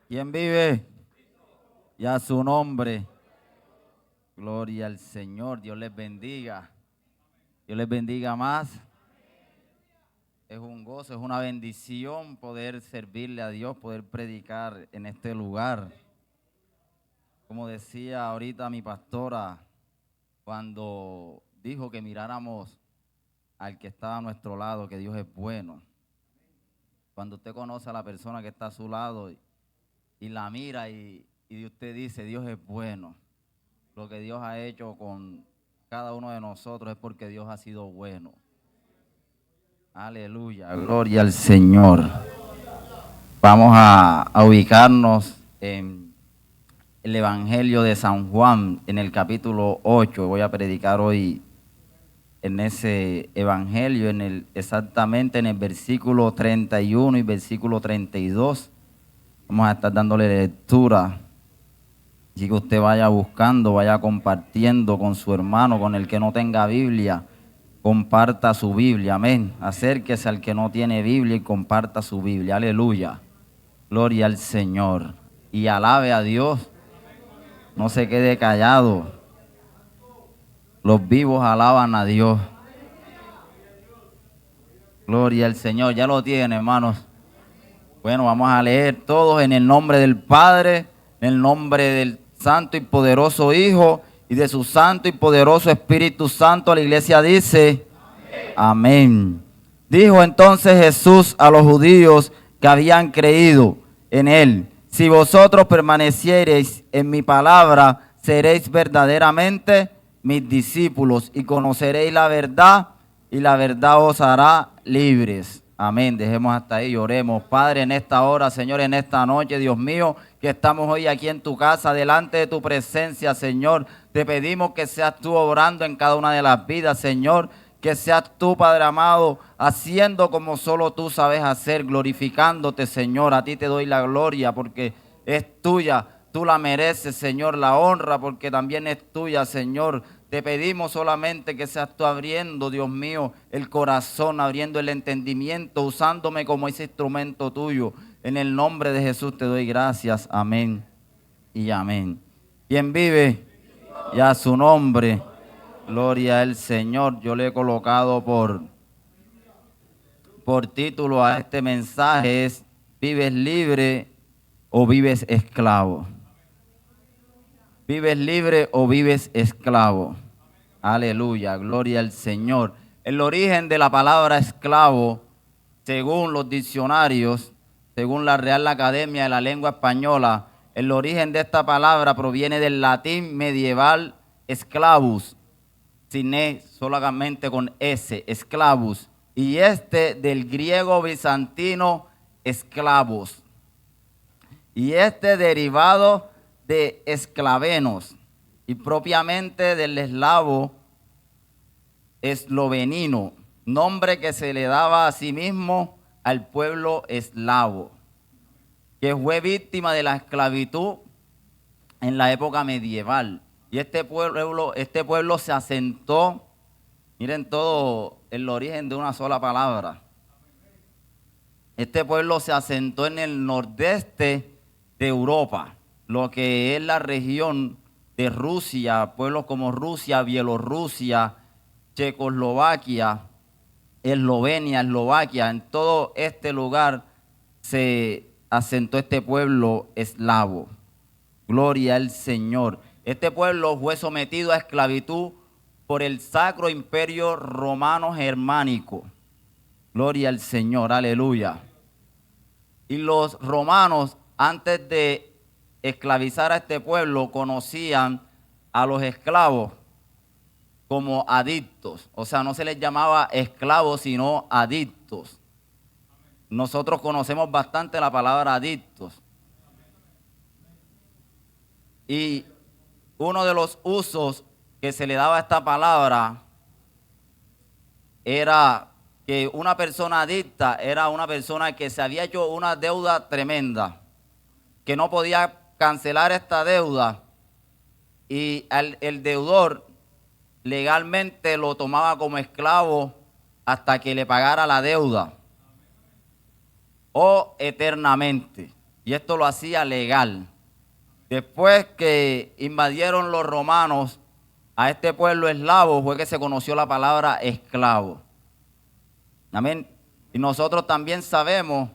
¿Quién vive? Y a su nombre. Gloria al Señor. Dios les bendiga. Dios les bendiga más. Es un gozo, es una bendición poder servirle a Dios, poder predicar en este lugar. Como decía ahorita mi pastora, cuando dijo que miráramos al que está a nuestro lado, que Dios es bueno. Cuando usted conoce a la persona que está a su lado y la mira y usted dice, Dios es bueno. Lo que Dios ha hecho con cada uno de nosotros es porque Dios ha sido bueno. Aleluya, gloria al Señor. Vamos a ubicarnos en el Evangelio de San Juan, en el capítulo 8. Voy a predicar hoy en ese Evangelio, exactamente en el versículo 31 y versículo 32. Vamos a estar dándole lectura. Así que usted vaya buscando, vaya compartiendo con su hermano, con el que no tenga Biblia, comparta su Biblia, amén. Acérquese al que no tiene Biblia y comparta su Biblia, aleluya. Gloria al Señor. Y alabe a Dios, no se quede callado. Los vivos alaban a Dios. Gloria al Señor, ya lo tiene, hermanos. Bueno, vamos a leer todos en el nombre del Padre, en el nombre del Santo y poderoso Hijo y de su Santo y poderoso Espíritu Santo. La iglesia dice, amén. Dijo entonces Jesús a los judíos que habían creído en él: si vosotros permaneciereis en mi palabra, seréis verdaderamente mis discípulos y conoceréis la verdad, y la verdad os hará libres. Amén. Dejemos hasta ahí y oremos. Padre, en esta hora, Señor, en esta noche, Dios mío, que estamos hoy aquí en tu casa, delante de tu presencia, Señor, te pedimos que seas tú obrando en cada una de las vidas, Señor, que seas tú, Padre amado, haciendo como solo tú sabes hacer, glorificándote, Señor. A ti te doy la gloria porque es tuya, tú la mereces, Señor, la honra porque también es tuya, Señor. Te pedimos solamente que seas tú abriendo, Dios mío, el corazón, abriendo el entendimiento, usándome como ese instrumento tuyo. En el nombre de Jesús te doy gracias. Amén y amén. ¿Quién vive? Y a su nombre. Gloria al Señor. Yo le he colocado por título a este mensaje es: ¿vives libre o vives esclavo? ¿Vives libre o vives esclavo? Aleluya, gloria al Señor. El origen de la palabra esclavo, según los diccionarios, según la Real Academia de la Lengua Española, el origen de esta palabra proviene del latín medieval esclavus, sin E, solamente con S, esclavus, y del griego bizantino esclavos, y derivado de esclavenos, y propiamente del eslavo eslovenino, nombre que se le daba a sí mismo al pueblo eslavo, que fue víctima de la esclavitud en la época medieval. Y este pueblo se asentó, miren todo el origen de una sola palabra. Este pueblo se asentó en el nordeste de Europa, lo que es la región de Rusia, pueblos como Rusia, Bielorrusia, Checoslovaquia, Eslovenia, Eslovaquia. En todo este lugar se asentó este pueblo eslavo. Gloria al Señor. Este pueblo fue sometido a esclavitud por el Sacro Imperio Romano Germánico. Gloria al Señor, aleluya. Y los romanos, antes de esclavizar a este pueblo, conocían a los esclavos como adictos. O sea, no se les llamaba esclavos, sino adictos. Nosotros conocemos bastante la palabra adictos. Y uno de los usos que se le daba a esta palabra era que una persona adicta era una persona que se había hecho una deuda tremenda, que no podía cancelar esta deuda, y el deudor legalmente lo tomaba como esclavo hasta que le pagara la deuda o eternamente. y esto lo hacía legal. Después que invadieron los romanos a este pueblo eslavo, fue que se conoció la palabra esclavo. Amén. Y nosotros también sabemos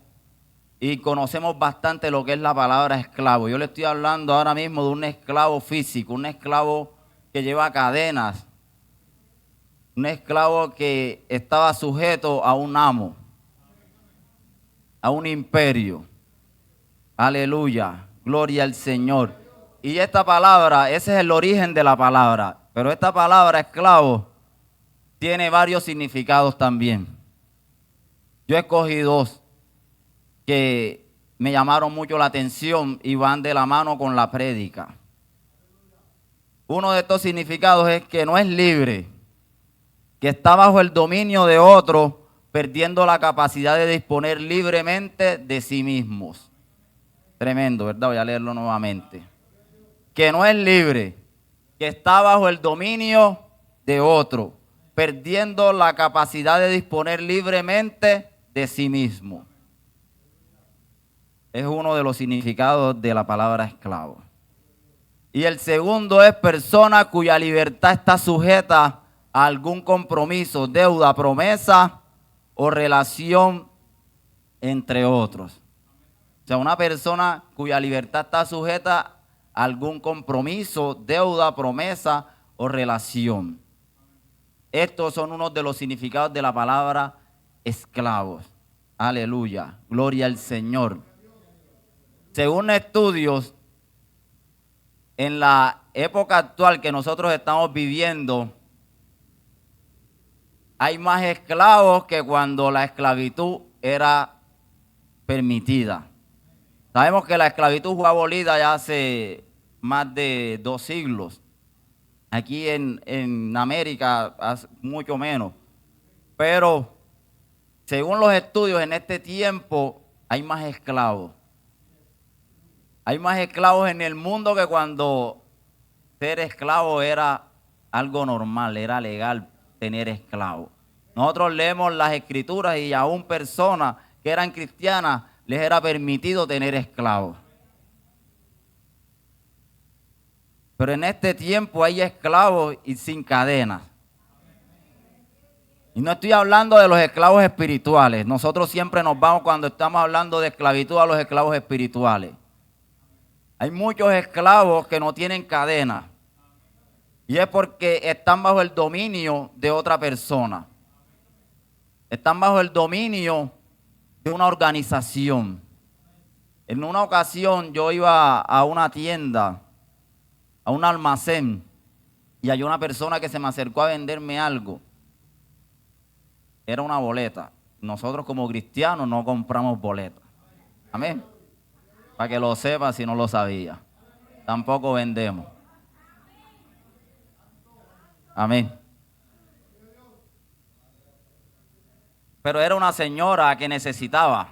y conocemos bastante lo que es la palabra esclavo. Yo le estoy hablando ahora mismo de un esclavo físico, un esclavo que lleva cadenas, un esclavo que estaba sujeto a un amo, a un imperio. Aleluya, gloria al Señor. Y esta palabra, ese es el origen de la palabra, pero esta palabra esclavo tiene varios significados también. Yo escogí dos que me llamaron mucho la atención y van de la mano con la prédica. Uno de estos significados es que no es libre, que está bajo el dominio de otro, perdiendo la capacidad de disponer libremente de sí mismos. Tremendo, ¿verdad? Voy a leerlo nuevamente. Que no es libre, que está bajo el dominio de otro, perdiendo la capacidad de disponer libremente de sí mismo. Es uno de los significados de la palabra esclavo. Y el segundo es persona cuya libertad está sujeta a algún compromiso, deuda, promesa o relación entre otros. O sea, una persona cuya libertad está sujeta a algún compromiso, deuda, promesa o relación. Estos son unos de los significados de la palabra esclavos. Aleluya, gloria al Señor. Según estudios, en la época actual que nosotros estamos viviendo, hay más esclavos que cuando la esclavitud era permitida. Sabemos que la esclavitud fue abolida ya hace más de 2 siglos. Aquí en América, hace mucho menos. Pero según los estudios, en este tiempo hay más esclavos. Hay más esclavos en el mundo que cuando ser esclavo era algo normal, era legal tener esclavos. Nosotros leemos las escrituras y aún personas que eran cristianas les era permitido tener esclavos. Pero en este tiempo hay esclavos y sin cadenas. Y no estoy hablando de los esclavos espirituales. Nosotros siempre nos vamos cuando estamos hablando de esclavitud a los esclavos espirituales. Hay muchos esclavos que no tienen cadena. Y es porque están bajo el dominio de otra persona. Están bajo el dominio de una organización. En una ocasión yo iba a una tienda, a un almacén, y hay una persona que se me acercó a venderme algo. Era una boleta. Nosotros como cristianos no compramos boletas. Amén. Para que lo sepa si no lo sabía. Tampoco vendemos. Amén. Pero era una señora que necesitaba.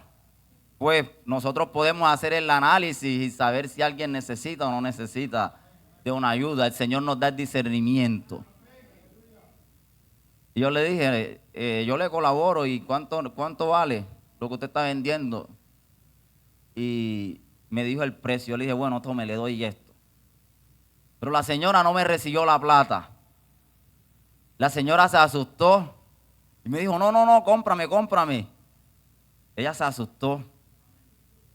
Pues nosotros podemos hacer el análisis y saber si alguien necesita o no necesita de una ayuda. El Señor nos da el discernimiento. Y yo le dije, yo le colaboro y ¿cuánto vale lo que usted está vendiendo? Y me dijo el precio. Yo le dije, bueno, tome, le doy esto. Pero la señora no me recibió la plata. La señora se asustó y me dijo, no, cómprame. Ella se asustó.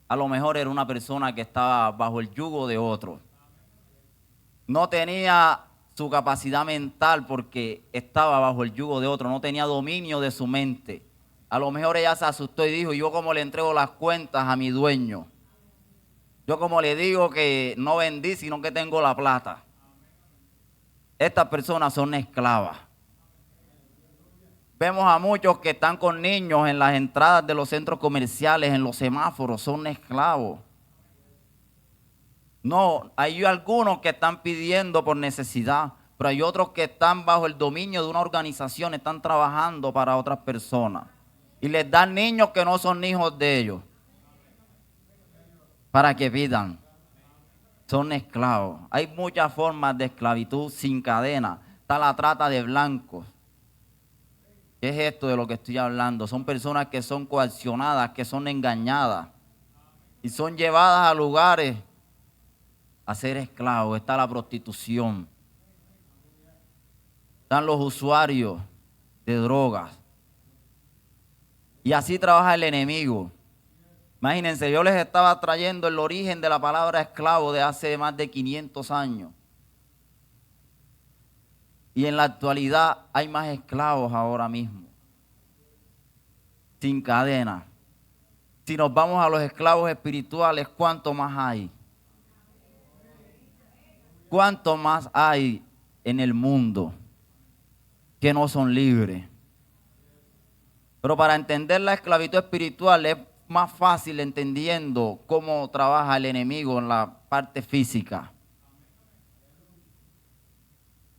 A lo mejor era una persona que estaba bajo el yugo de otro. No tenía su capacidad mental porque estaba bajo el yugo de otro. No tenía dominio de su mente. A lo mejor ella se asustó y dijo, yo como le entrego las cuentas a mi dueño. Yo como le digo que no vendí, sino que tengo la plata. Estas personas son esclavas. Vemos a muchos que están con niños en las entradas de los centros comerciales, en los semáforos, son esclavos. No, hay algunos que están pidiendo por necesidad, pero hay otros que están bajo el dominio de una organización, están trabajando para otras personas. Y les dan niños que no son hijos de ellos, para que pidan. Son esclavos. Hay muchas formas de esclavitud sin cadena. Está la trata de blancos. ¿Qué es esto de lo que estoy hablando? Son personas que son coaccionadas, que son engañadas. y son llevadas a lugares a ser esclavos. Está la prostitución. Están los usuarios de drogas. Y así trabaja el enemigo. Imagínense, yo les estaba trayendo el origen de la palabra esclavo de hace más de 500 años. Y en la actualidad hay más esclavos ahora mismo, sin cadena. Si nos vamos a los esclavos espirituales, ¿cuánto más hay? ¿Cuánto más hay en el mundo que no son libres? Pero para entender la esclavitud espiritual es más fácil entendiendo cómo trabaja el enemigo en la parte física.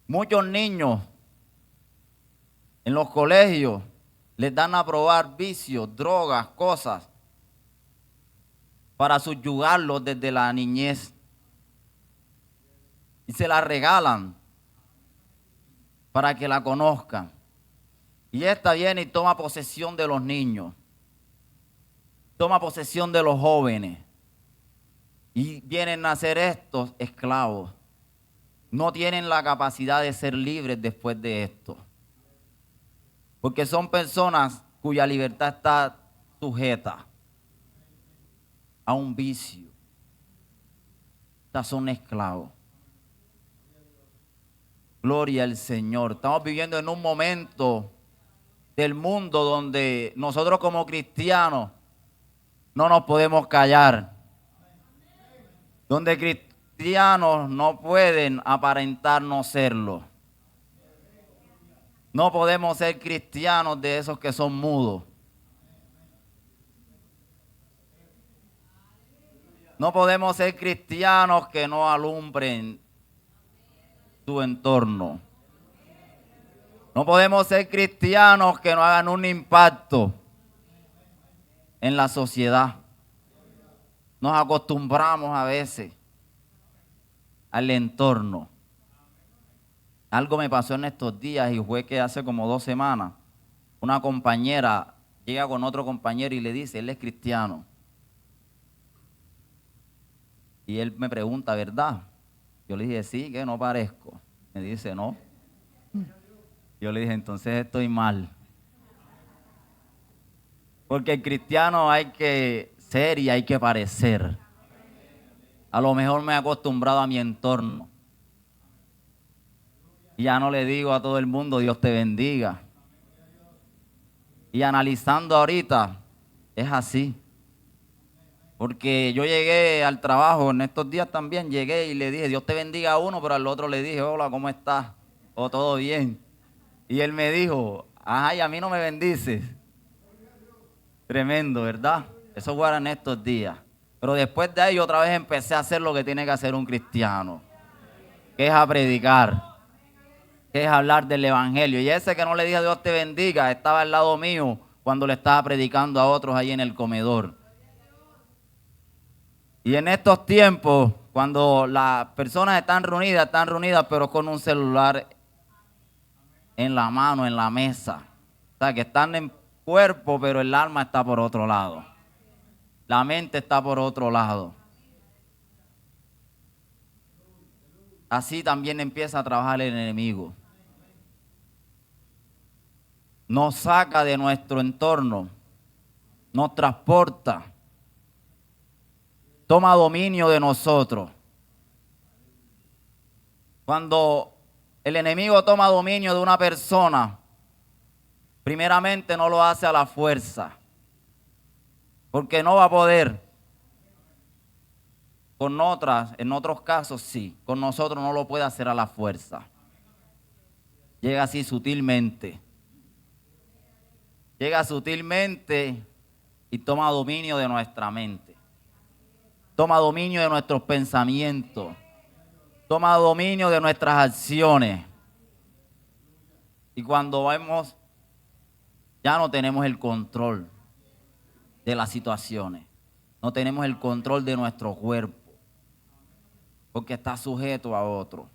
Muchos niños en los colegios les dan a probar vicios, drogas, cosas para subyugarlos desde la niñez. Y se la regalan para que la conozcan. Y esta viene y toma posesión de los niños. Toma posesión de los jóvenes. Y vienen a ser estos esclavos. No tienen la capacidad de ser libres después de esto. Porque son personas cuya libertad está sujeta a un vicio. Estas son esclavos. Gloria al Señor. Estamos viviendo en un momento del mundo donde nosotros como cristianos no nos podemos callar. Donde cristianos no pueden aparentar no serlo. No podemos ser cristianos de esos que son mudos. No podemos ser cristianos que no alumbren su entorno. No podemos ser cristianos que no hagan un impacto en la sociedad. Nos acostumbramos a veces al entorno. Algo me pasó en estos días y fue que hace como 2 semanas una compañera llega con otro compañero y le dice, él es cristiano. Y él me pregunta, ¿verdad? Yo le dije, sí, que no parezco. Me dice, no. Yo le dije, entonces estoy mal. Porque el cristiano hay que ser y hay que parecer. A lo mejor me he acostumbrado a mi entorno. Y ya no le digo a todo el mundo, Dios te bendiga. Y analizando ahorita, es así. Porque yo llegué al trabajo, en estos días también llegué y le dije, Dios te bendiga a uno, pero al otro le dije, hola, ¿cómo estás? ¿O todo bien? Y él me dijo, ay, a mí no me bendices. Tremendo, ¿verdad? Eso fue en estos días. Pero después de ahí otra vez empecé a hacer lo que tiene que hacer un cristiano, que es a predicar, que es hablar del evangelio. Y ese que no le dije Dios te bendiga, estaba al lado mío cuando le estaba predicando a otros ahí en el comedor. Y en estos tiempos, cuando las personas están reunidas, pero con un celular en la mano, en la mesa. O sea, que están en cuerpo, pero el alma está por otro lado. La mente está por otro lado. Así también empieza a trabajar el enemigo. Nos saca de nuestro entorno, nos transporta, toma dominio de nosotros. Cuando el enemigo toma dominio de una persona, primeramente no lo hace a la fuerza, porque no va a poder. Con otras, en otros casos sí, con nosotros no lo puede hacer a la fuerza. Llega así sutilmente. Llega sutilmente y toma dominio de nuestra mente. Toma dominio de nuestros pensamientos. Toma dominio de nuestras acciones. Y cuando vemos, ya no tenemos el control de las situaciones. No tenemos el control de nuestro cuerpo. Porque está sujeto a otro.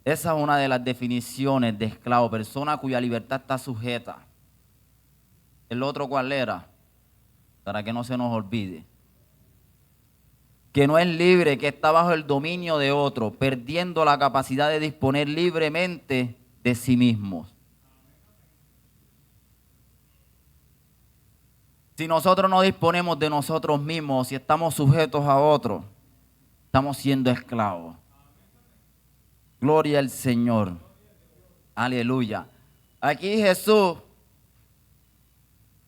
Esa es una de las definiciones de esclavo, persona cuya libertad está sujeta. ¿El otro cuál era? para que no se nos olvide. Que no es libre, que está bajo el dominio de otro, perdiendo la capacidad de disponer libremente de sí mismos. Si nosotros no disponemos de nosotros mismos, si estamos sujetos a otro, estamos siendo esclavos. Gloria al Señor. Aleluya. Aquí Jesús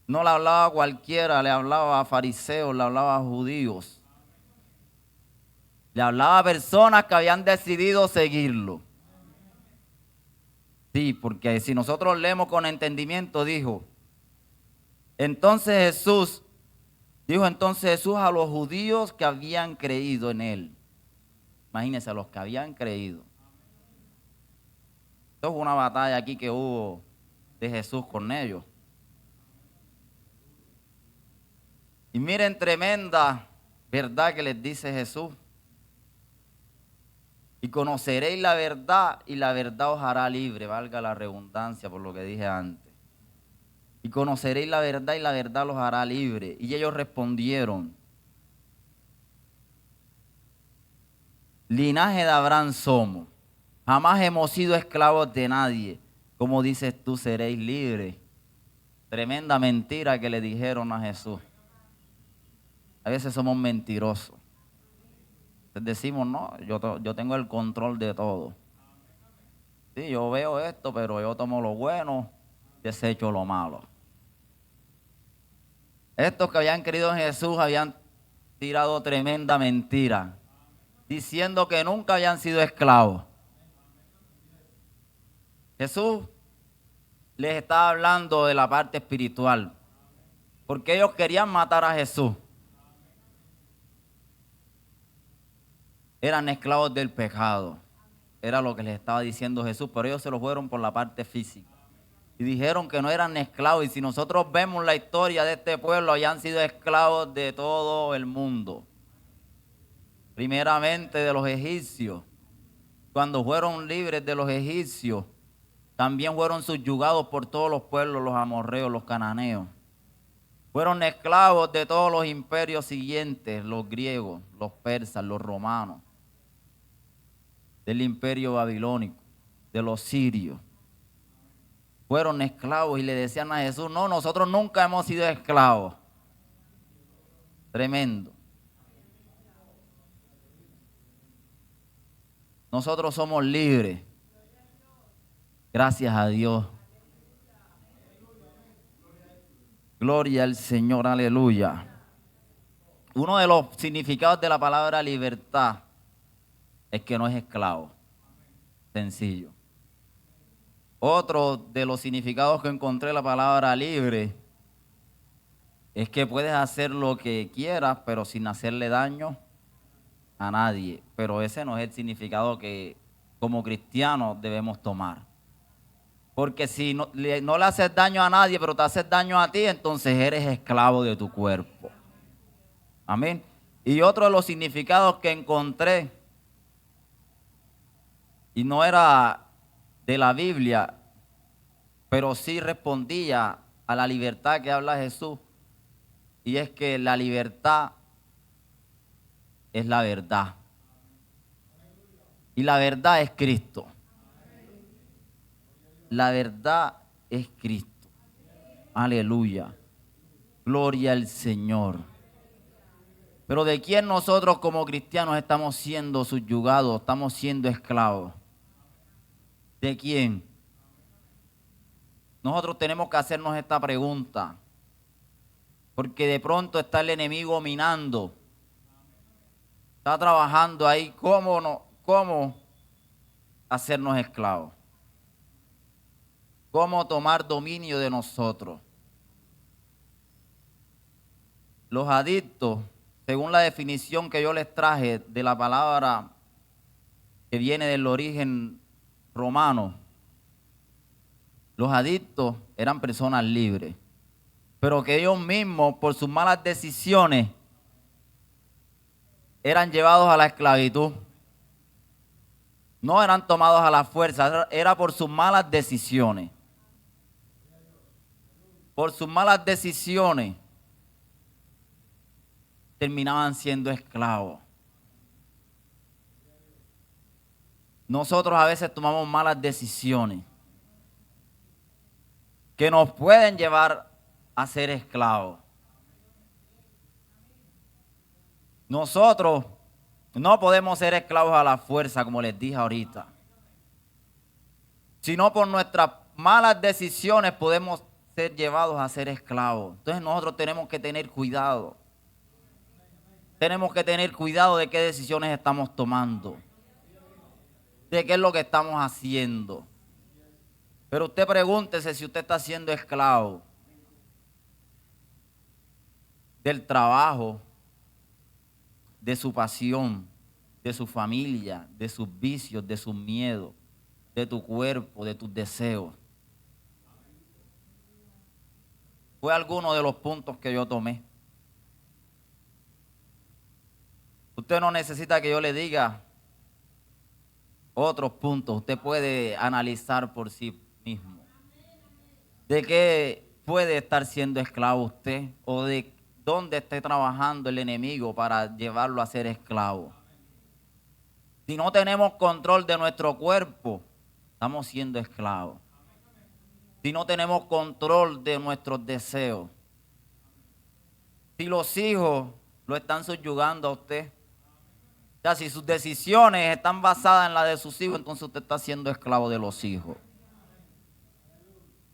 no le hablaba a cualquiera, le hablaba a fariseos, le hablaba a judíos. Le hablaba a personas que habían decidido seguirlo. Sí, porque si nosotros leemos con entendimiento, dijo entonces Jesús a los judíos que habían creído en él. Imagínense, a los que habían creído. Esto es una batalla aquí que hubo de Jesús con ellos. Y miren, tremenda verdad que les dice Jesús. Y conoceréis la verdad y la verdad os hará libre, valga la redundancia por lo que dije antes. Y conoceréis la verdad y la verdad los hará libre. Y ellos respondieron, linaje de Abraham somos, jamás hemos sido esclavos de nadie. Como dices tú, seréis libres. Tremenda mentira que le dijeron a Jesús. A veces somos mentirosos. Decimos, no, yo tengo el control de todo. Sí, yo veo esto, pero yo tomo lo bueno, desecho lo malo. Estos que habían creído en Jesús habían tirado tremenda mentira, diciendo que nunca habían sido esclavos. Jesús les estaba hablando de la parte espiritual, porque ellos querían matar a Jesús. Eran esclavos del pecado, era lo que les estaba diciendo Jesús, pero ellos se lo fueron por la parte física. Y dijeron que no eran esclavos. Y si nosotros vemos la historia de este pueblo, habían sido esclavos de todo el mundo. Primeramente de los egipcios. Cuando fueron libres de los egipcios, también fueron subyugados por todos los pueblos, los amorreos, los cananeos. Fueron esclavos de todos los imperios siguientes, los griegos, los persas, los romanos, del imperio babilónico, de los sirios. Fueron esclavos y le decían a Jesús, no, nosotros nunca hemos sido esclavos. Tremendo. Nosotros somos libres. Gracias a Dios. Gloria al Señor, aleluya. Uno de los significados de la palabra libertad es que no es esclavo. Sencillo. Otro de los significados que encontré en la palabra libre es que puedes hacer lo que quieras, pero sin hacerle daño a nadie. Pero ese no es el significado que como cristianos debemos tomar. Porque si no le haces daño a nadie, pero te haces daño a ti, entonces eres esclavo de tu cuerpo. Amén. Y otro de los significados que encontré, y no era de la Biblia, pero sí respondía a la libertad que habla Jesús, y es que la libertad es la verdad, y la verdad es Cristo. La verdad es Cristo. Aleluya. Gloria al Señor. Pero ¿de quién nosotros como cristianos estamos siendo subyugados, estamos siendo esclavos? ¿De quién? Nosotros tenemos que hacernos esta pregunta, porque de pronto está el enemigo minando, está trabajando ahí, ¿cómo hacernos esclavos? ¿Cómo tomar dominio de nosotros? Los adictos, según la definición que yo les traje de la palabra que viene del origen romano, los adictos eran personas libres, pero que ellos mismos, por sus malas decisiones, eran llevados a la esclavitud. No eran tomados a la fuerza, era por sus malas decisiones. Por sus malas decisiones, terminaban siendo esclavos. Nosotros a veces tomamos malas decisiones que nos pueden llevar a ser esclavos. Nosotros no podemos ser esclavos a la fuerza, como les dije ahorita, sino por nuestras malas decisiones podemos ser llevados a ser esclavos. Entonces nosotros tenemos que tener cuidado. Tenemos que tener cuidado de qué decisiones estamos tomando, de qué es lo que estamos haciendo. Pero usted pregúntese si usted está siendo esclavo del trabajo, de su pasión, de su familia, de sus vicios, de sus miedos, de tu cuerpo, de tus deseos. Fue alguno de los puntos que yo tomé. Usted no necesita que yo le diga otros puntos. Usted puede analizar por sí mismo. ¿De qué puede estar siendo esclavo usted? ¿O de dónde esté trabajando el enemigo para llevarlo a ser esclavo? Si no tenemos control de nuestro cuerpo, estamos siendo esclavos. Si no tenemos control de nuestros deseos, si los hijos lo están subyugando a usted, o sea, si sus decisiones están basadas en las de sus hijos, entonces usted está siendo esclavo de los hijos.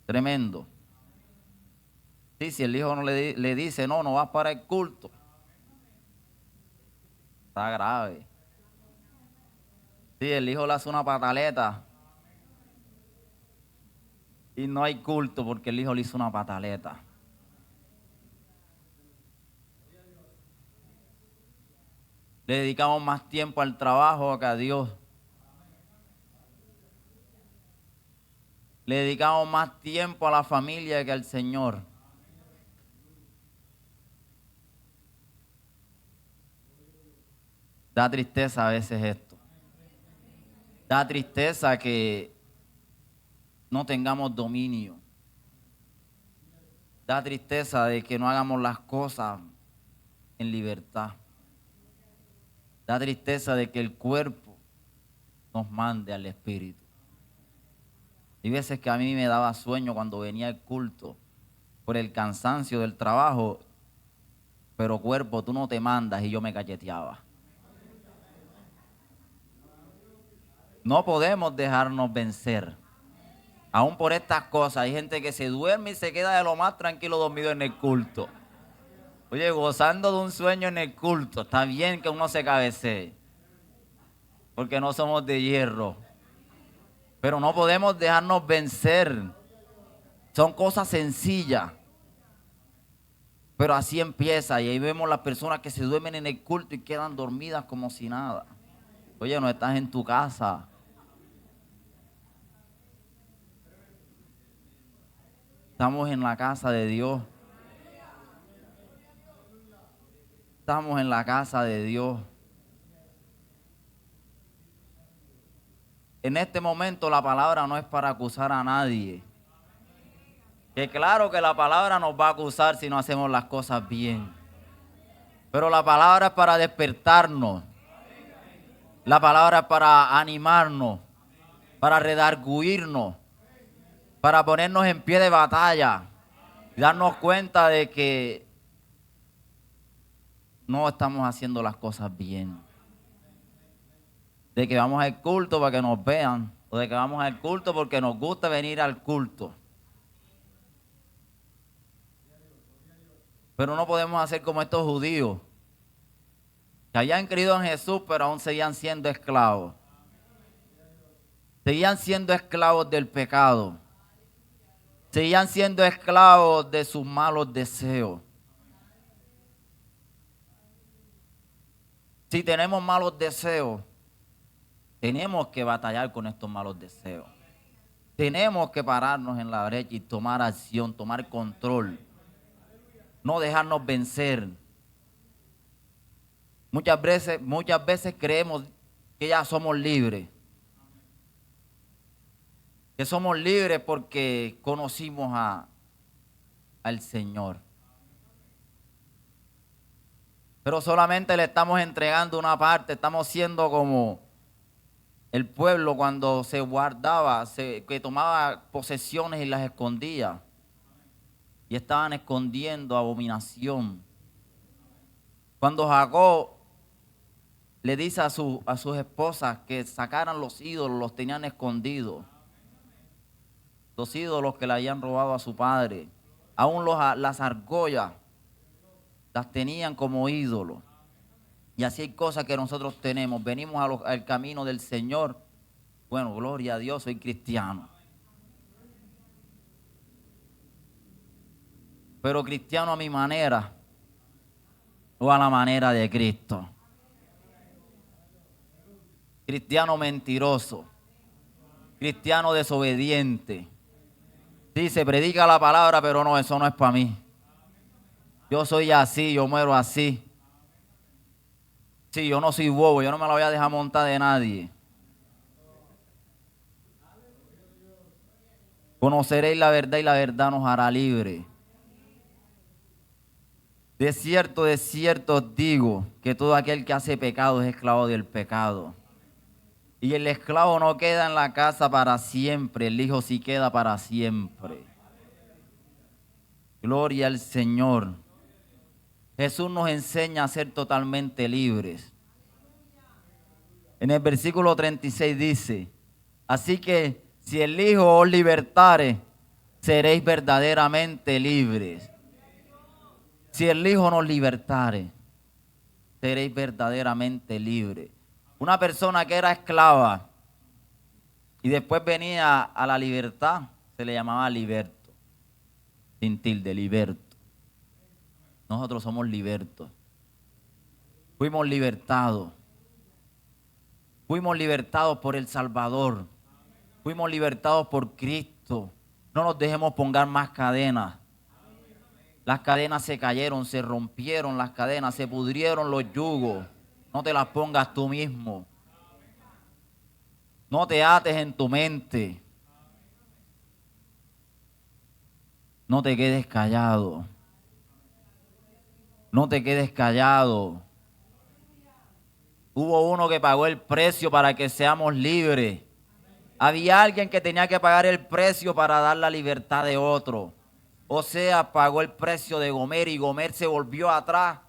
Tremendo. Sí, si el hijo no le dice, no vas para el culto, está grave. Si el hijo le hace una pataleta y no hay culto porque el hijo le hizo una pataleta. Le dedicamos más tiempo al trabajo que a Dios. Le dedicamos más tiempo a la familia que al Señor. Da tristeza a veces esto. Da tristeza que no tengamos dominio. Da tristeza de que no hagamos las cosas en libertad. Da tristeza de que el cuerpo nos mande al espíritu. Hay veces que a mí me daba sueño cuando venía el culto por el cansancio del trabajo, pero cuerpo, tú no te mandas, y yo me cacheteaba. No podemos dejarnos vencer. Aún por estas cosas, hay gente que se duerme y se queda de lo más tranquilo dormido en el culto. Oye, gozando de un sueño en el culto. Está bien que uno se cabecee, porque no somos de hierro. Pero no podemos dejarnos vencer. Son cosas sencillas. Pero así empieza. Y ahí vemos las personas que se duermen en el culto y quedan dormidas como si nada. Oye, no estás en tu casa. Estamos en la casa de Dios. Estamos en la casa de Dios. En este momento la palabra no es para acusar a nadie. Que claro que la palabra nos va a acusar si no hacemos las cosas bien. Pero la palabra es para despertarnos. La palabra es para animarnos, para redarguirnos, para ponernos en pie de batalla y darnos cuenta de que no estamos haciendo las cosas bien. De que vamos al culto para que nos vean, o de que vamos al culto porque nos gusta venir al culto. Pero no podemos hacer como estos judíos, que habían creído en Jesús, pero aún seguían siendo esclavos. Seguían siendo esclavos del pecado. Seguían siendo esclavos de sus malos deseos. Si tenemos malos deseos, tenemos que batallar con estos malos deseos. Tenemos que pararnos en la brecha y tomar acción, tomar control. No dejarnos vencer. Muchas veces creemos que ya somos libres. Que somos libres porque conocimos al Señor. pero solamente le estamos entregando una parte. Estamos siendo como el pueblo cuando se guardaba, que tomaba posesiones y las escondía. Y estaban escondiendo abominación. Cuando Jacob le dice a sus esposas que sacaran los ídolos, los tenían escondidos. Los ídolos que le habían robado a su padre. Aún las argollas las tenían como ídolos. Y así hay cosas que nosotros tenemos. Venimos al camino del Señor. Bueno, gloria a Dios, soy cristiano. Pero cristiano a mi manera o a la manera de Cristo. Cristiano mentiroso. Cristiano desobediente. Sí, se predica la palabra, pero no, eso no es para mí. Yo soy así, yo muero así. Sí, yo no soy bobo, yo no me la voy a dejar montar de nadie. Conoceréis la verdad y la verdad nos hará libre. De cierto os digo que todo aquel que hace pecado es esclavo del pecado. Y el esclavo no queda en la casa para siempre, el hijo sí queda para siempre. Gloria al Señor. Jesús nos enseña a ser totalmente libres. En el versículo 36 dice, así que si el Hijo os libertare, seréis verdaderamente libres. Si el Hijo nos libertare, seréis verdaderamente libres. Una persona que era esclava y después venía a la libertad, se le llamaba liberto. Sin tilde, liberto. Nosotros somos libertos. Fuimos libertados. Fuimos libertados por el Salvador. Fuimos libertados por Cristo. No nos dejemos poner más cadenas. Las cadenas se cayeron, se rompieron las cadenas, se pudrieron los yugos. No te las pongas tú mismo. No te ates en tu mente. No te quedes callado. No te quedes callado. Hubo uno que pagó el precio para que seamos libres. Había alguien que tenía que pagar el precio para dar la libertad de otro. O sea, pagó el precio de Gomer y Gomer se volvió atrás.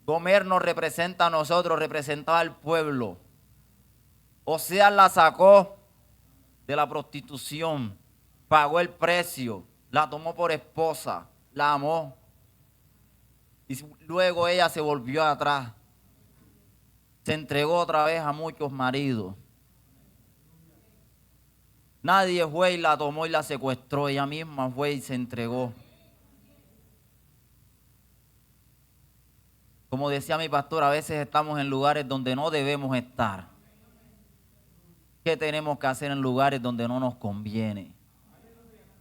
Gomer nos representa a nosotros, representaba al pueblo. O sea, la sacó de la prostitución, pagó el precio, la tomó por esposa, la amó. Y luego ella se volvió atrás. Se entregó otra vez a muchos maridos. Nadie fue y la tomó y la secuestró. Ella misma fue y se entregó. Como decía mi pastor, a veces estamos en lugares donde no debemos estar. ¿Qué tenemos que hacer en lugares donde no nos conviene?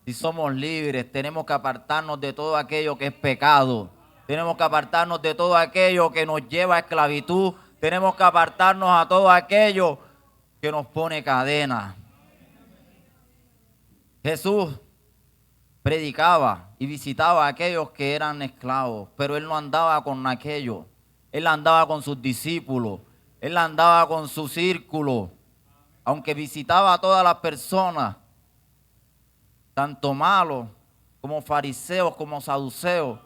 Si somos libres, tenemos que apartarnos de todo aquello que es pecado. Tenemos que apartarnos de todo aquello que nos lleva a esclavitud. Tenemos que apartarnos a todo aquello que nos pone cadenas. Jesús predicaba y visitaba a aquellos que eran esclavos, pero él no andaba con aquellos. Él andaba con sus discípulos. Él andaba con su círculo. Aunque visitaba a todas las personas, tanto malos como fariseos, como saduceos,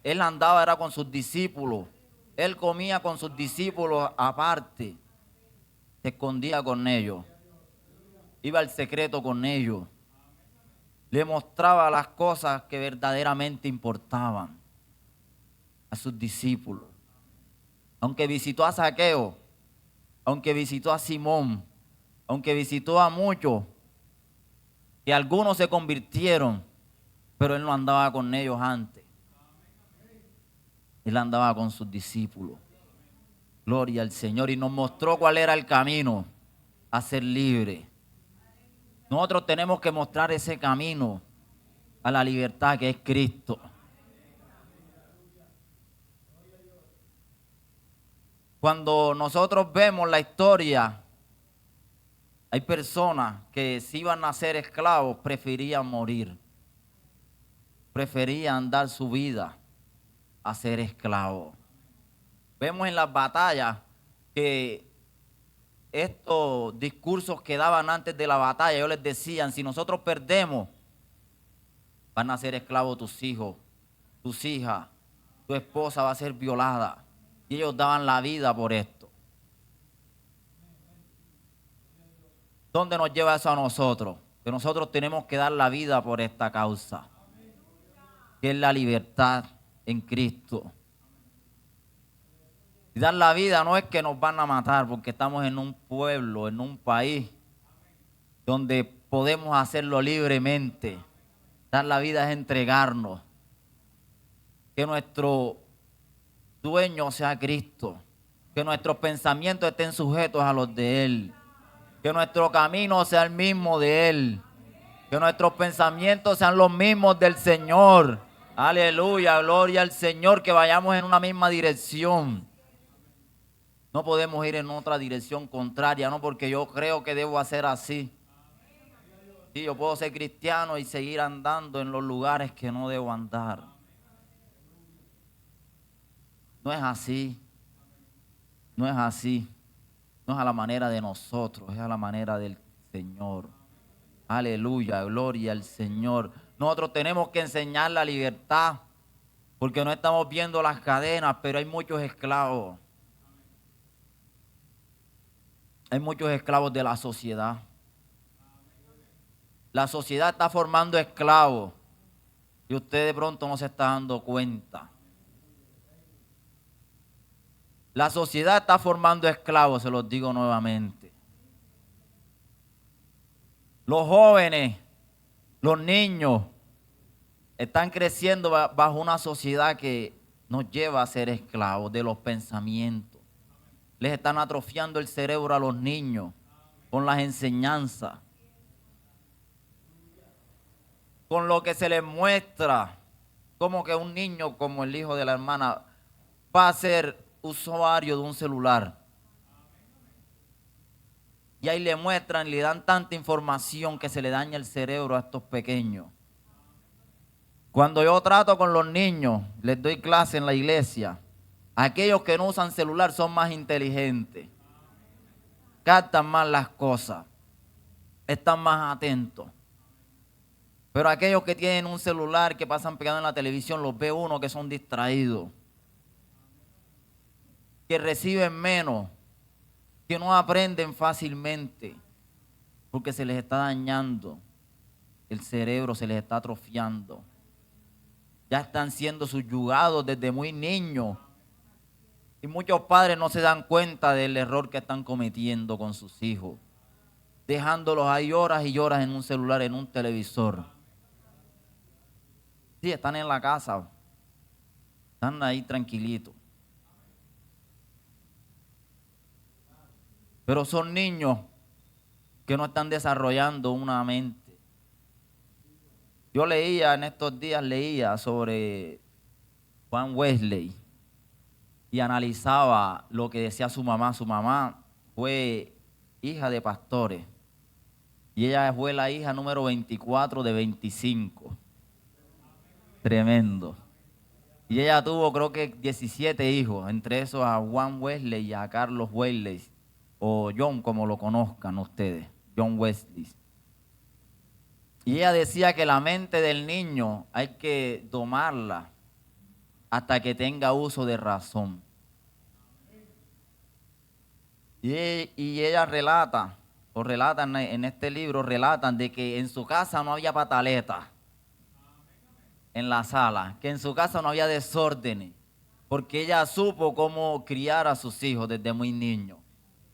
él andaba era con sus discípulos. Él comía con sus discípulos aparte. Se escondía con ellos. Iba al secreto con ellos. Le mostraba las cosas que verdaderamente importaban a sus discípulos. Aunque visitó a Zaqueo, aunque visitó a Simón, aunque visitó a muchos, que algunos se convirtieron, pero él no andaba con ellos antes. Él andaba con sus discípulos. Gloria al Señor. Y nos mostró cuál era el camino a ser libre. Nosotros tenemos que mostrar ese camino a la libertad que es Cristo. Cuando nosotros vemos la historia, hay personas que si iban a ser esclavos preferían morir. Preferían dar su vida a ser esclavos. Vemos en las batallas que estos discursos que daban antes de la batalla, ellos les decían, si nosotros perdemos, van a ser esclavos tus hijos, tus hijas, tu esposa va a ser violada. Y ellos daban la vida por esto. ¿Dónde nos lleva eso a nosotros? Que nosotros tenemos que dar la vida por esta causa, que es la libertad en Cristo. Y dar la vida no es que nos van a matar, porque estamos en un pueblo, en un país donde podemos hacerlo libremente. Dar la vida es entregarnos. Que nuestro dueño sea Cristo. Que nuestros pensamientos estén sujetos a los de Él. Que nuestro camino sea el mismo de Él. Que nuestros pensamientos sean los mismos del Señor. Aleluya, gloria al Señor. Que vayamos en una misma dirección. No podemos ir en otra dirección contraria, no porque yo creo que debo hacer así. Sí, yo puedo ser cristiano y seguir andando en los lugares que no debo andar. No es así. No es así. No es a la manera de nosotros, es a la manera del Señor. Aleluya, gloria al Señor. Nosotros tenemos que enseñar la libertad, porque no estamos viendo las cadenas, pero hay muchos esclavos. Hay muchos esclavos de la sociedad. La sociedad está formando esclavos y usted de pronto no se está dando cuenta. La sociedad está formando esclavos, se los digo nuevamente. Los jóvenes, los niños, están creciendo bajo una sociedad que nos lleva a ser esclavos de los pensamientos. Les están atrofiando el cerebro a los niños con las enseñanzas, con lo que se les muestra, como que un niño como el hijo de la hermana va a ser usuario de un celular. Y ahí le muestran, le dan tanta información que se le daña el cerebro a estos pequeños. Cuando yo trato con los niños, les doy clase en la iglesia, aquellos que no usan celular son más inteligentes, captan más las cosas, están más atentos. Pero aquellos que tienen un celular, que pasan pegados en la televisión, los ve uno que son distraídos, que reciben menos, que no aprenden fácilmente, porque se les está dañando el cerebro, se les está atrofiando. Ya están siendo subyugados desde muy niños. Y muchos padres no se dan cuenta del error que están cometiendo con sus hijos, dejándolos ahí horas y horas en un celular, en un televisor. Sí, están en la casa, están ahí tranquilitos. Pero son niños que no están desarrollando una mente. Yo leía en estos días, sobre Juan Wesley y analizaba lo que decía su mamá. Su mamá fue hija de pastores y ella fue la hija número 24 de 25. Tremendo. Y ella tuvo, creo que 17 hijos, entre esos a Juan Wesley y a Carlos Wesley, o John, como lo conozcan ustedes, John Wesley. Y ella decía que la mente del niño hay que domarla hasta que tenga uso de razón. Y ella relata, o relatan en este libro, relatan de que en su casa no había pataleta en la sala, que en su casa no había desórdenes, porque ella supo cómo criar a sus hijos desde muy niño.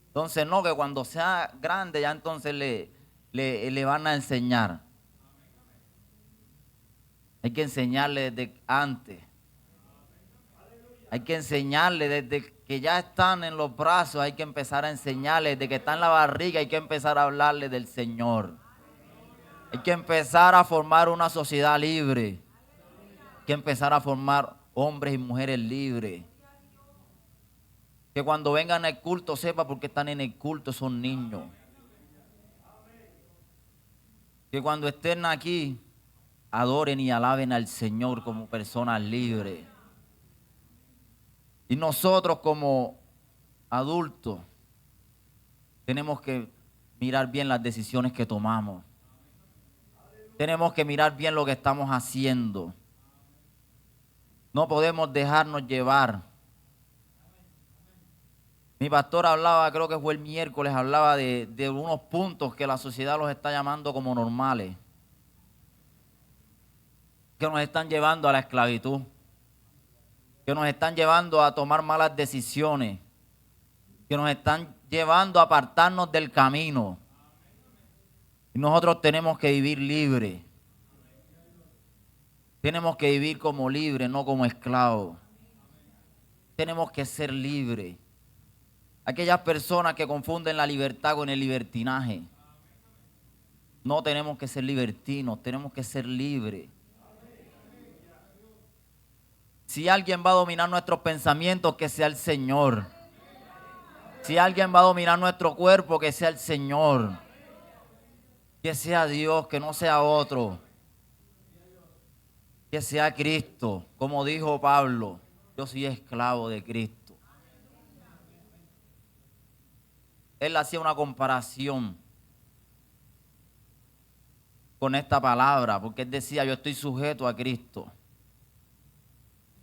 Entonces no, que cuando sea grande ya entonces le van a enseñar. Hay que enseñarle desde antes. Hay que enseñarle desde que ya están en los brazos, hay que empezar a enseñarle, desde que están en la barriga hay que empezar a hablarle del Señor. Hay que empezar a formar una sociedad libre. Hay que empezar a formar hombres y mujeres libres. Que cuando vengan al culto sepa por qué están en el culto, son niños. Que cuando estén aquí adoren y alaben al Señor como personas libres. Y nosotros como adultos tenemos que mirar bien las decisiones que tomamos. Tenemos que mirar bien lo que estamos haciendo. No podemos dejarnos llevar. Mi pastor hablaba, creo que fue el miércoles, hablaba de unos puntos que la sociedad los está llamando como normales, que nos están llevando a la esclavitud, que nos están llevando a tomar malas decisiones, que nos están llevando a apartarnos del camino. Y nosotros tenemos que vivir libre. Tenemos que vivir como libres, no como esclavos. Tenemos que ser libres. Aquellas personas que confunden la libertad con el libertinaje. No tenemos que ser libertinos, tenemos que ser libres. Si alguien va a dominar nuestros pensamientos, que sea el Señor. Si alguien va a dominar nuestro cuerpo, que sea el Señor. Que sea Dios, que no sea otro. Que sea Cristo. Como dijo Pablo, yo soy esclavo de Cristo. Él hacía una comparación con esta palabra, porque él decía, yo estoy sujeto a Cristo.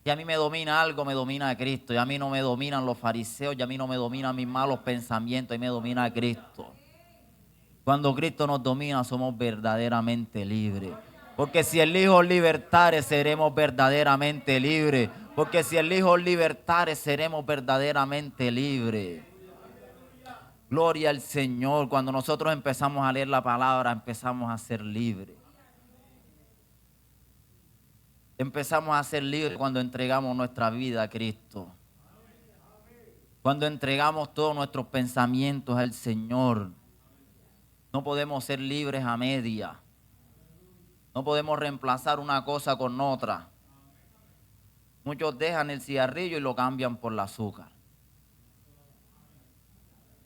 Y a mí me domina algo, me domina a Cristo. Y a mí no me dominan los fariseos, y a mí no me dominan mis malos pensamientos, y me domina a Cristo. Cuando Cristo nos domina, somos verdaderamente libres. Porque si el Hijo libertare, seremos verdaderamente libres. Porque si el Hijo libertare, seremos verdaderamente libres. Gloria al Señor. Cuando nosotros empezamos a leer la palabra, empezamos a ser libres. Empezamos a ser libres cuando entregamos nuestra vida a Cristo. Cuando entregamos todos nuestros pensamientos al Señor. No podemos ser libres a media. No podemos reemplazar una cosa con otra. Muchos dejan el cigarrillo y lo cambian por el azúcar.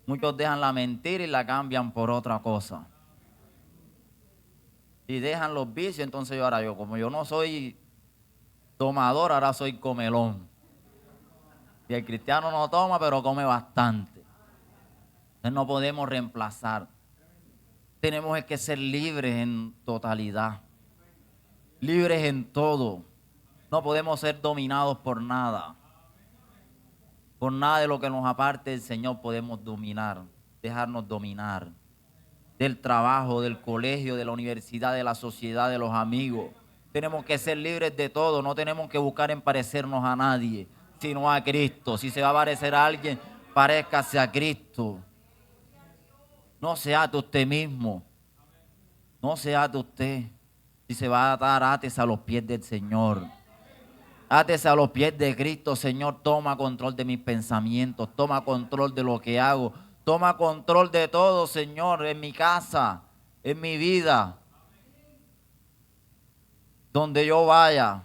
Muchos dejan la mentira y la cambian por otra cosa. Y dejan los vicios, entonces como yo no soy tomador, ahora soy comelón. Y el cristiano no toma, pero come bastante. Entonces no podemos reemplazar. Tenemos que ser libres en totalidad. Libres en todo. No podemos ser dominados por nada. Por nada de lo que nos aparte del Señor podemos dominar, dejarnos dominar. Del trabajo, del colegio, de la universidad, de la sociedad, de los amigos. Tenemos que ser libres de todo. No tenemos que buscar en parecernos a nadie, sino a Cristo. Si se va a parecer a alguien, parezcase a Cristo. No se ate usted mismo. No se ate usted. Si se va a atar, átese a los pies del Señor. Átese a los pies de Cristo. Señor, toma control de mis pensamientos. Toma control de lo que hago. Toma control de todo, Señor, en mi casa, en mi vida. Donde yo vaya.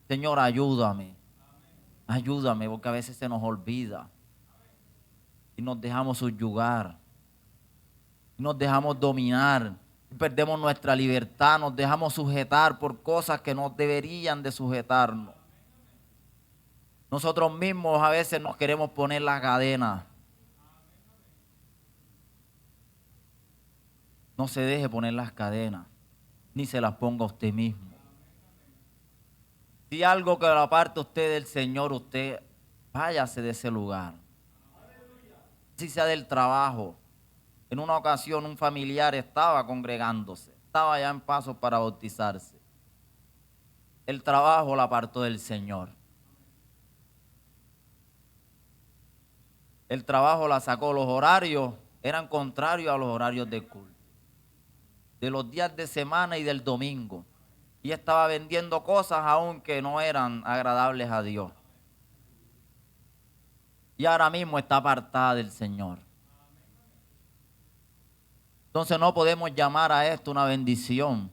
Señor, ayúdame. Ayúdame, porque a veces se nos olvida. Y nos dejamos subyugar. Y nos dejamos dominar. Perdemos nuestra libertad, nos dejamos sujetar por cosas que no deberían de sujetarnos. Nosotros mismos a veces nos queremos poner la cadena. No se deje poner las cadenas, ni se las ponga usted mismo. Si algo que lo aparte usted del Señor, usted váyase de ese lugar. Si sea del trabajo. En una ocasión un familiar estaba congregándose, estaba ya en paso para bautizarse. El trabajo lo apartó del Señor. El trabajo la sacó, los horarios eran contrarios a los horarios de culto. De los días de semana y del domingo. Y estaba vendiendo cosas aún que no eran agradables a Dios. Y ahora mismo está apartada del Señor. Entonces no podemos llamar a esto una bendición.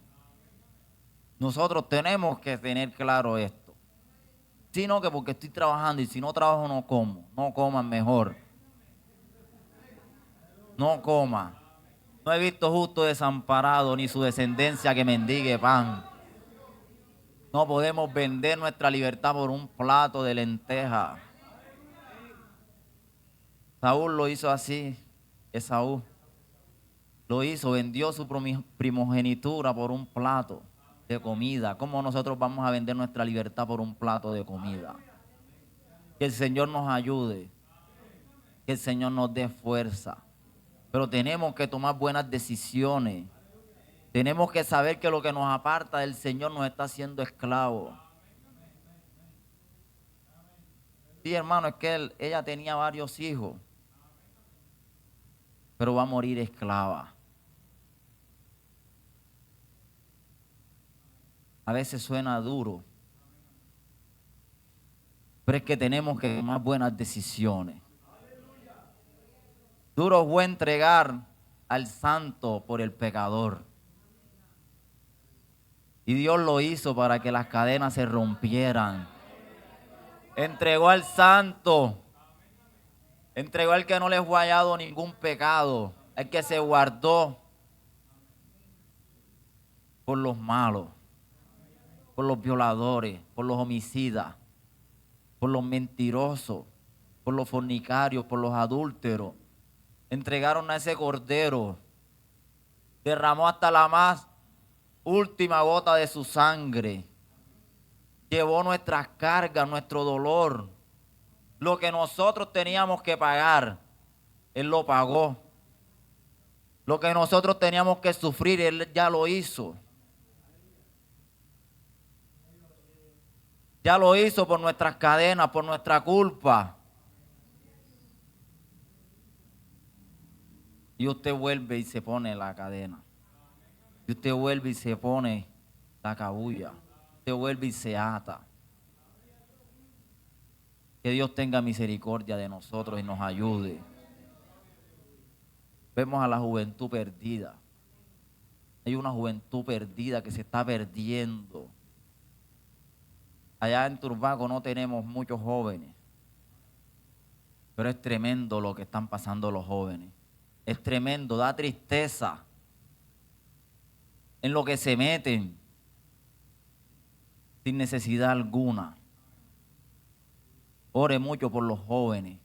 Nosotros tenemos que tener claro esto. Sino que porque estoy trabajando y si no trabajo no como. No coman mejor. No coma. No he visto justo desamparado ni su descendencia que mendigue pan. No podemos vender nuestra libertad por un plato de lenteja. Saúl lo hizo así. Esaú lo hizo, vendió su primogenitura por un plato de comida. ¿Cómo nosotros vamos a vender nuestra libertad por un plato de comida? Que el Señor nos ayude, que el Señor nos dé fuerza. Pero tenemos que tomar buenas decisiones. Tenemos que saber que lo que nos aparta del Señor nos está haciendo esclavos. Sí, hermano, es que ella tenía varios hijos, pero va a morir esclava. A veces suena duro, pero es que tenemos que tomar buenas decisiones. Duro fue entregar al santo por el pecador. Y Dios lo hizo para que las cadenas se rompieran. Entregó al santo. Entregó al que no le fue hallado ningún pecado. Al que se guardó por los malos, por los violadores, por los homicidas, por los mentirosos, por los fornicarios, por los adúlteros. Entregaron a ese cordero. Derramó hasta la más última gota de su sangre. Llevó nuestras cargas, nuestro dolor. Lo que nosotros teníamos que pagar, Él lo pagó. Lo que nosotros teníamos que sufrir, Él ya lo hizo. Ya lo hizo por nuestras cadenas, por nuestra culpa. Y usted vuelve y se pone la cadena. Y usted vuelve y se pone la cabulla. Usted vuelve y se ata. Que Dios tenga misericordia de nosotros y nos ayude. Vemos a la juventud perdida. Hay una juventud perdida que se está perdiendo. Allá en Turbaco no tenemos muchos jóvenes. Pero es tremendo lo que están pasando los jóvenes. Es tremendo, da tristeza en lo que se meten sin necesidad alguna. Ore mucho por los jóvenes.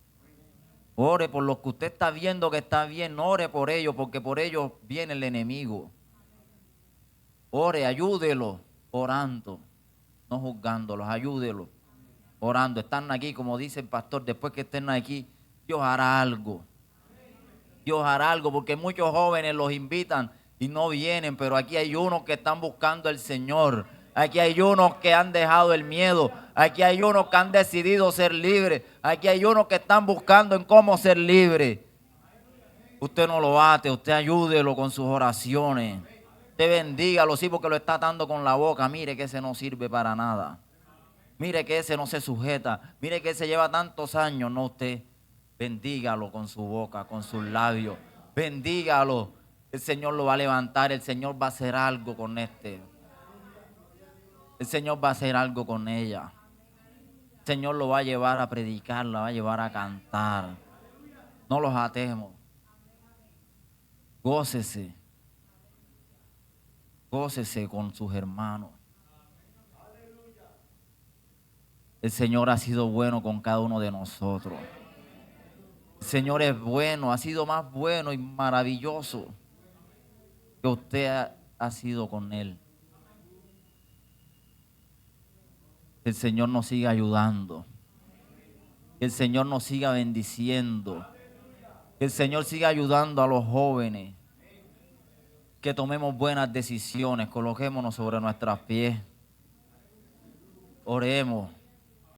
Ore por los que usted está viendo que está bien. No ore por ellos, porque por ellos viene el enemigo. Ore, ayúdelo, orando, no juzgándolos, ayúdelo, orando. Están aquí, como dice el pastor, después que estén aquí, Dios hará algo. Dios hará algo, porque muchos jóvenes los invitan y no vienen, pero aquí hay unos que están buscando al Señor. Aquí hay unos que han dejado el miedo. Aquí hay unos que han decidido ser libres. Aquí hay unos que están buscando en cómo ser libres. Usted no lo ate, usted ayúdelo con sus oraciones. Usted bendígalo, sí, porque lo está atando con la boca. Mire que ese no sirve para nada. Mire que ese no se sujeta. Mire que ese lleva tantos años. No, usted bendígalo con su boca, con sus labios. Bendígalo. El Señor lo va a levantar. El Señor va a hacer algo con este. El Señor va a hacer algo con ella. El Señor lo va a llevar a predicar, lo va a llevar a cantar. No los atemos. Gócese. Gócese con sus hermanos. El Señor ha sido bueno con cada uno de nosotros. El Señor es bueno, ha sido más bueno y maravilloso que usted ha sido con Él. Que el Señor nos siga ayudando. Que el Señor nos siga bendiciendo. Que el Señor siga ayudando a los jóvenes. Que tomemos buenas decisiones. Coloquémonos sobre nuestras pies. Oremos.